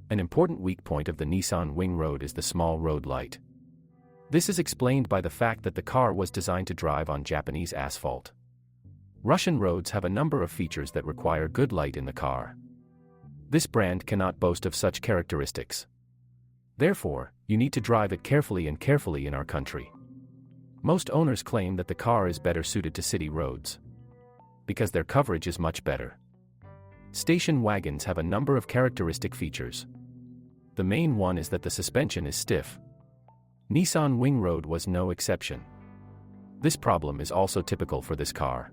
An important weak point of the Nissan Wingroad is the small road light. This is explained by the fact that the car was designed to drive on Japanese asphalt. Russian roads have a number of features that require good light in the car. This brand cannot boast of such characteristics. Therefore, you need to drive it carefully in our country. Most owners claim that the car is better suited to city roads because their coverage is much better. Station wagons have a number of characteristic features. The main one is that the suspension is stiff. Nissan Wingroad was no exception. This problem is also typical for this car.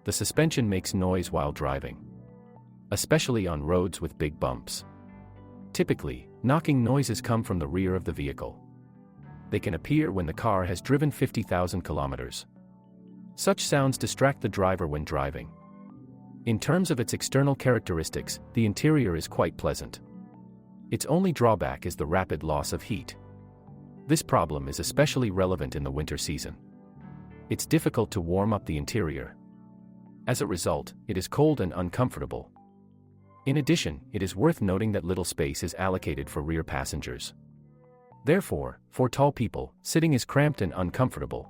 The suspension makes noise while driving, especially on roads with big bumps. Typically, knocking noises come from the rear of the vehicle. They can appear when the car has driven 50,000 kilometers. Such sounds distract the driver when driving. In terms of its external characteristics, the interior is quite pleasant. Its only drawback is the rapid loss of heat. This problem is especially relevant in the winter season. It's difficult to warm up the interior. As a result, it is cold and uncomfortable. In addition, it is worth noting that little space is allocated for rear passengers. Therefore, for tall people, sitting is cramped and uncomfortable.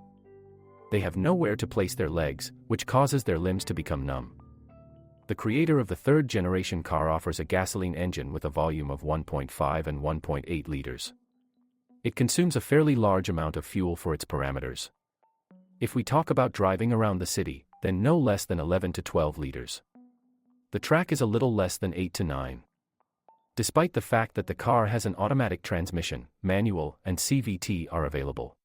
They have nowhere to place their legs, which causes their limbs to become numb. The creator of the third-generation car offers a gasoline engine with a volume of 1.5 and 1.8 liters. It consumes a fairly large amount of fuel for its parameters. If we talk about driving around the city, then no less than 11 to 12 liters. The track is a little less than 8 to 9. Despite the fact that the car has an automatic transmission, manual and CVT are available.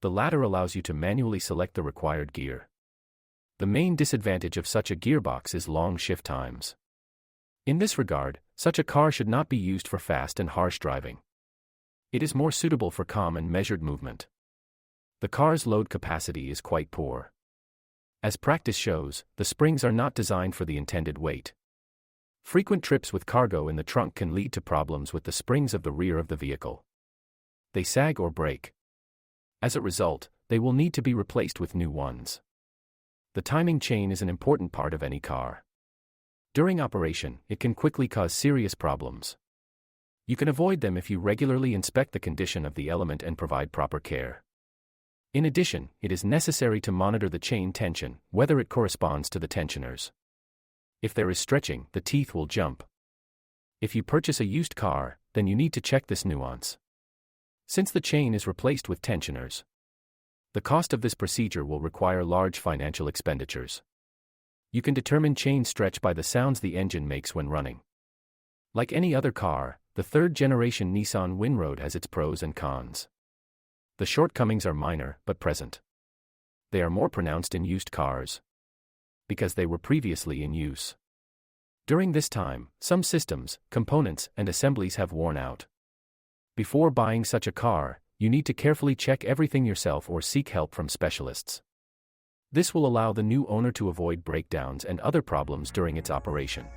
The latter allows you to manually select the required gear. The main disadvantage of such a gearbox is long shift times. In this regard, such a car should not be used for fast and harsh driving. It is more suitable for calm and measured movement. The car's load capacity is quite poor. As practice shows, the springs are not designed for the intended weight. Frequent trips with cargo in the trunk can lead to problems with the springs of the rear of the vehicle. They sag or break. As a result, they will need to be replaced with new ones. The timing chain is an important part of any car. During operation, it can quickly cause serious problems. You can avoid them if you regularly inspect the condition of the element and provide proper care. In addition, it is necessary to monitor the chain tension, whether it corresponds to the tensioners. If there is stretching, the teeth will jump. If you purchase a used car, then you need to check this nuance. Since the chain is replaced with tensioners, the cost of this procedure will require large financial expenditures. You can determine chain stretch by the sounds the engine makes when running. Like any other car, the third-generation Nissan Wingroad has its pros and cons. The shortcomings are minor but present. They are more pronounced in used cars because they were previously in use. During this time, some systems, components, and assemblies have worn out. Before buying such a car, you need to carefully check everything yourself or seek help from specialists. This will allow the new owner to avoid breakdowns and other problems during its operation.